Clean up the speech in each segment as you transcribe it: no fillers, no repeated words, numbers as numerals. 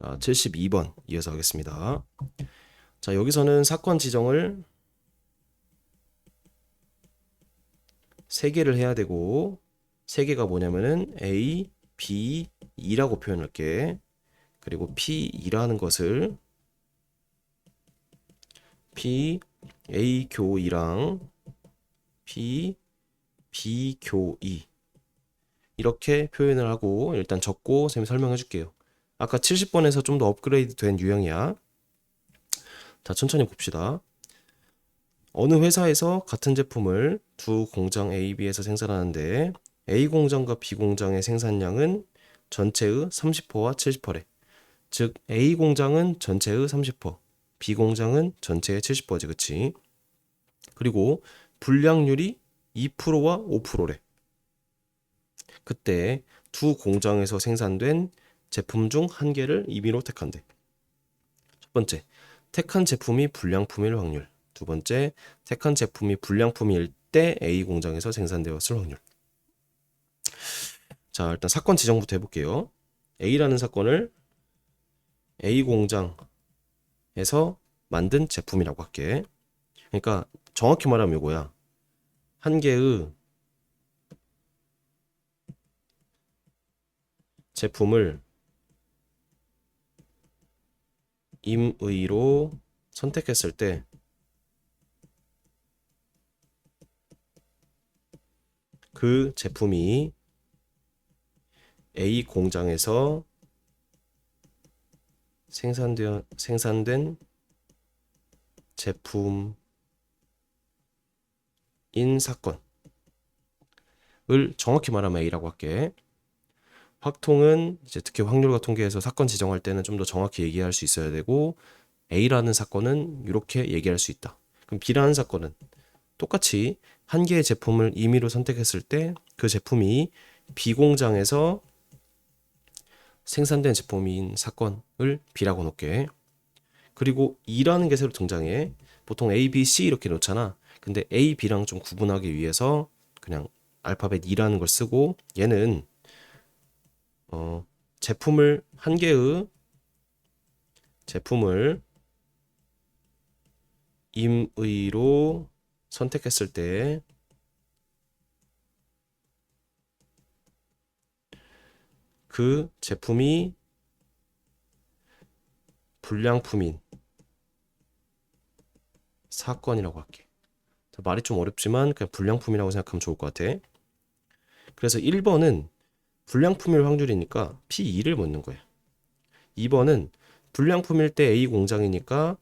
자, 72번 이어서 하겠습니다. 자, 여기서는 사건 지정을 3개를 해야 되고 3개가 뭐냐면은 A, B, E라고 표현할게. 그리고 P2라는 것을 P, A 교 2랑 P, B 교 2 이렇게 표현을 하고 일단 적고 쌤이 설명해 줄게요. 아까 70번에서 좀 더 업그레이드 된 유형이야. 자, 천천히 봅시다. 어느 회사에서 같은 제품을 두 공장 A, B에서 생산하는데 A 공장과 B 공장의 생산량은 전체의 30%와 70%래. 즉 A 공장은 전체의 30%, B 공장은 전체의 70%지, 그치? 그리고 불량률이 2%와 5%래. 그때 두 공장에서 생산된 제품 중 한 개를 임의로 택한대. 첫 번째, 택한 제품이 불량품일 확률. 두 번째, 택한 제품이 불량품일 때 A 공장에서 생산되었을 확률. 자, 일단 사건 지정부터 해볼게요. A라는 사건을 A 공장에서 만든 제품이라고 할게. 그러니까 정확히 말하면 이거야. 한 개의 제품을 임의로 선택했을 때 그 제품이 A 공장에서 생산된 제품인 사건을 정확히 말하면 A라고 할게. 확통은 이제 특히 확률과 통계에서 사건 지정할 때는 좀 더 정확히 얘기할 수 있어야 되고 A라는 사건은 이렇게 얘기할 수 있다. 그럼 B라는 사건은 똑같이 한 개의 제품을 임의로 선택했을 때 그 제품이 B 공장에서 생산된 제품인 사건을 B라고 놓게. 그리고 E라는 게 새로 등장해. 보통 A, B, C 이렇게 놓잖아. 근데 A, B랑 좀 구분하기 위해서 그냥 알파벳 E라는 걸 쓰고 얘는 제품을 한 개의 제품을 임의로 선택했을 때 그 제품이 불량품인 사건이라고 할게. 말이 좀 어렵지만 그냥 불량품이라고 생각하면 좋을 것 같아. 그래서 1번은 불량품일 확률이니까 P2를 묻는 거야. 2번은 불량품일 때 A 공장이니까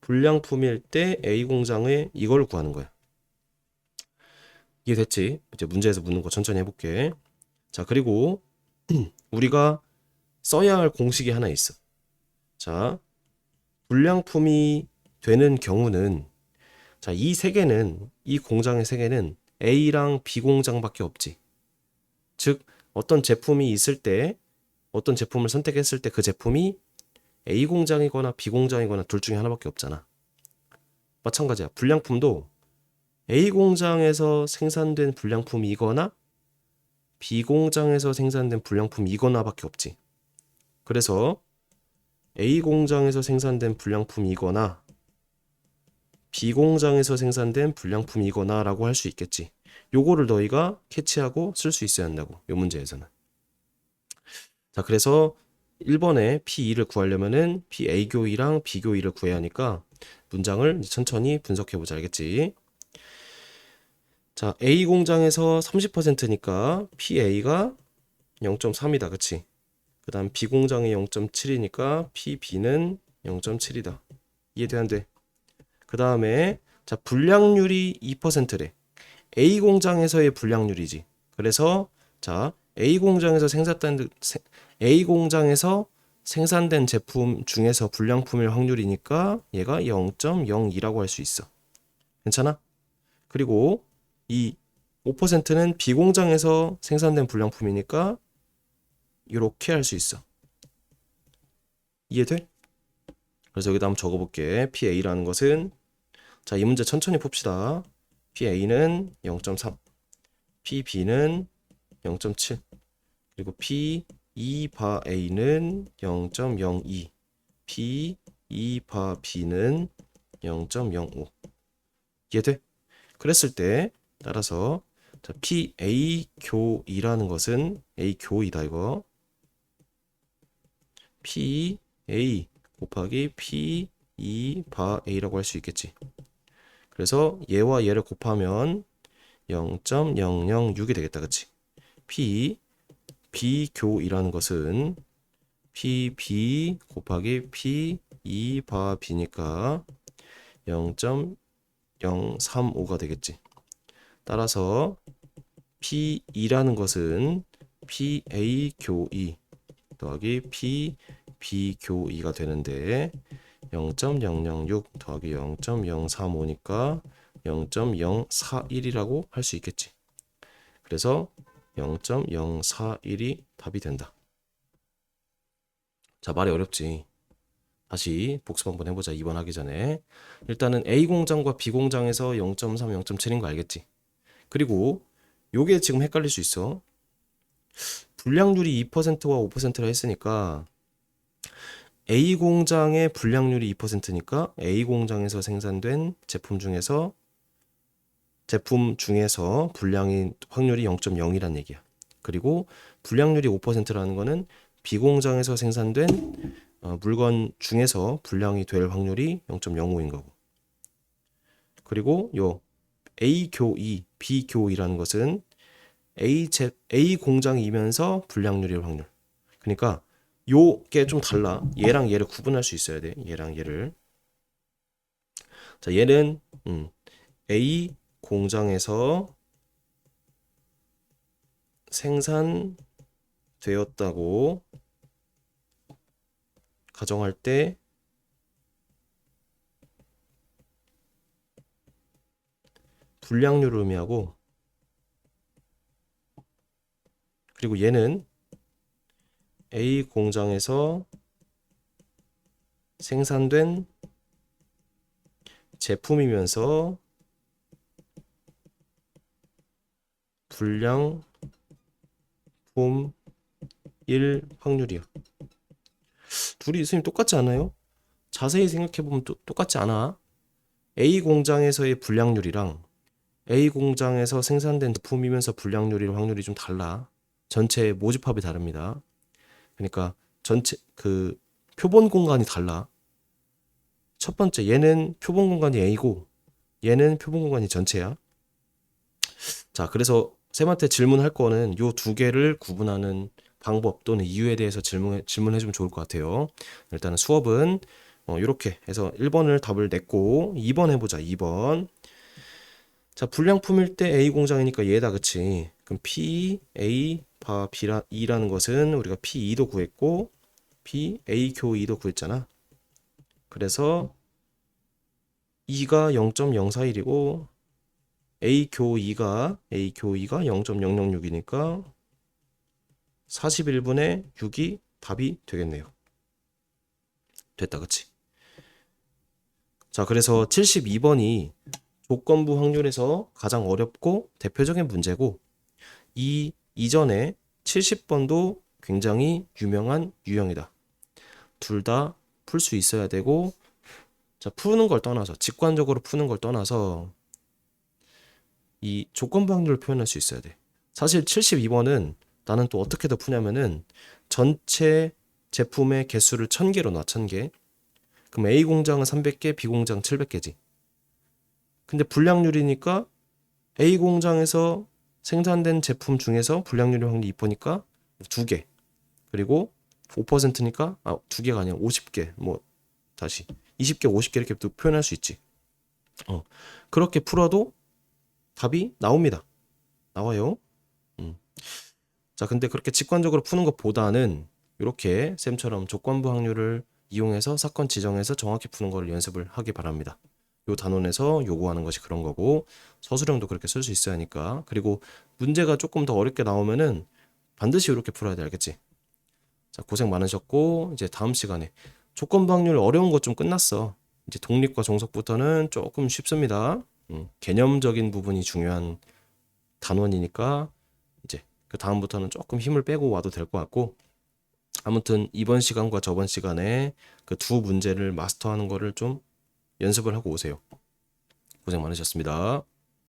불량품일 때 A 공장에 이걸 구하는 거야. 이해됐지? 이제 문제에서 묻는 거 천천히 해볼게. 자, 그리고 우리가 써야 할 공식이 하나 있어. 자, 불량품이 되는 경우는 자, 이 세 개는 이 공장의 세 개는 A랑 B 공장밖에 없지. 즉 어떤 제품이 있을 때 어떤 제품을 선택했을 때 그 제품이 A 공장이거나 B 공장이거나 둘 중에 하나밖에 없잖아. 마찬가지야. 불량품도 A 공장에서 생산된 불량품이거나 B 공장에서 생산된 불량품이거나밖에 없지. 그래서 A 공장에서 생산된 불량품이거나 B 공장에서 생산된 불량품이거나 라고 할 수 있겠지. 요거를 너희가 캐치하고 쓸 수 있어야 한다고. 요 문제에서는. 자, 그래서 1번에 P2를 구하려면은 PA교2랑 B교2를 구해야 하니까 문장을 천천히 분석해보자. 알겠지? 자, A 공장에서 30%니까 PA가 0.3이다. 그치? 그 다음 B 공장이 0.7이니까 PB는 0.7이다. 이해돼 안 돼? 그 다음에 자, 불량률이 2%래. A 공장에서의 불량률이지. 그래서 자, A 공장에서 생산된 제품 중에서 불량품일 확률이니까 얘가 0.02라고 할 수 있어. 괜찮아? 그리고 이 5%는 B 공장에서 생산된 불량품이니까 이렇게 할 수 있어. 이해돼? 그래서 여기다 한번 적어볼게. PA라는 것은 자, 이 문제 천천히 봅시다. PA는 0.3, PB는 0.7, 그리고 2바 A는 0.02, P 2바 B는 0.05. 이해돼? 그랬을 때 따라서 자, P A 교 2라는 것은 A 교 2다 이거. P A 곱하기 P 2바 A라고 할 수 있겠지. 그래서 얘와 얘를 곱하면 0.006이 되겠다. 그치? P B교이라는 것은 PB 곱하기 P2바 B니까 0.035가 되겠지. 따라서 P2라는 것은 PA 교 2 더하기 PB 교 2가 되는데 0.006 더하기 0.035니까 0.041이라고 할 수 있겠지. 그래서 0.041이 답이 된다. 자, 말이 어렵지. 다시 복습 한번 해보자. 2번 하기 전에. 일단은 A 공장과 B 공장에서 0.3, 0.7인 거 알겠지? 그리고 요게 지금 헷갈릴 수 있어. 불량률이 2%와 5%라 했으니까 A 공장의 불량률이 2%니까 A 공장에서 생산된 제품 중에서 불량인 확률이 0.0이란 얘기야. 그리고 불량률이 5%라는 거는 B 공장에서 생산된 물건 중에서 불량이 될 확률이 0.05인 거고. 그리고 요 A 교 2, B 교 2라는 것은 A 공장이면서 불량률일 확률. 그러니까 요게 좀 달라. 얘랑 얘를 구분할 수 있어야 돼. 얘랑 얘를. 자, 얘는 A 공장에서 생산되었다고 가정할 때 불량률을 의미하고, 그리고 얘는 A 공장에서 생산된 제품이면서 불량품일 확률이야. 둘이 선생님 똑같지 않아요? 자세히 생각해보면 똑같지 않아? A 공장에서의 불량률이랑 A 공장에서 생산된 제품이면서 불량률일 확률이 좀 달라. 전체 모집합이 다릅니다. 그러니까 전체 그 표본 공간이 달라. 첫 번째 얘는 표본 공간이 A고 얘는 표본 공간이 전체야. 자, 그래서 쌤한테 질문할 거는 요 두 개를 구분하는 방법 또는 이유에 대해서 질문해주면 좋을 것 같아요. 일단은 수업은 이렇게 해서 1번을 답을 냈고 2번 해보자. 2번. 자, 불량품일 때 A 공장이니까 얘다. 그치? 그럼 P, A, 바, B라, E라는 것은 우리가 P2도 구했고 P, A, 교 2도 구했잖아. 그래서 E가 0.041이고 A 교 2가 0.006이니까 41분의 6이 답이 되겠네요. 됐다. 그치? 자, 그래서 72번이 조건부 확률에서 가장 어렵고 대표적인 문제고 이 이전에 70번도 굉장히 유명한 유형이다. 둘 다 풀 수 있어야 되고, 자, 푸는 걸 떠나서 직관적으로 푸는 걸 떠나서 이 조건부 확률을 표현할 수 있어야 돼. 사실 72번은 나는 또 어떻게 더 푸냐면은 전체 제품의 개수를 1000개로 놔. 1000개. 그럼 A 공장은 300개, B 공장 700개지. 근데 불량률이니까 A 공장에서 생산된 제품 중에서 불량률이 확률이 2%니까 2개. 그리고 5%니까 2개가 아니라 50개. 뭐 다시 20개, 50개 이렇게 또 표현할 수 있지. 그렇게 풀어도 답이 나옵니다. 나와요. 자, 근데 그렇게 직관적으로 푸는 것보다는 이렇게 쌤처럼 조건부 확률을 이용해서 사건 지정해서 정확히 푸는 걸 연습을 하기 바랍니다. 요 단원에서 요구하는 것이 그런 거고 서술형도 그렇게 쓸 수 있어야 하니까. 그리고 문제가 조금 더 어렵게 나오면은 반드시 이렇게 풀어야 돼. 알겠지? 자, 고생 많으셨고 이제 다음 시간에 조건부 확률 어려운 것 좀 끝났어. 이제 독립과 종속부터는 조금 쉽습니다. 개념적인 부분이 중요한 단원이니까 이제 그 다음부터는 조금 힘을 빼고 와도 될 것 같고 아무튼 이번 시간과 저번 시간에 그 두 문제를 마스터하는 거를 좀 연습을 하고 오세요. 고생 많으셨습니다.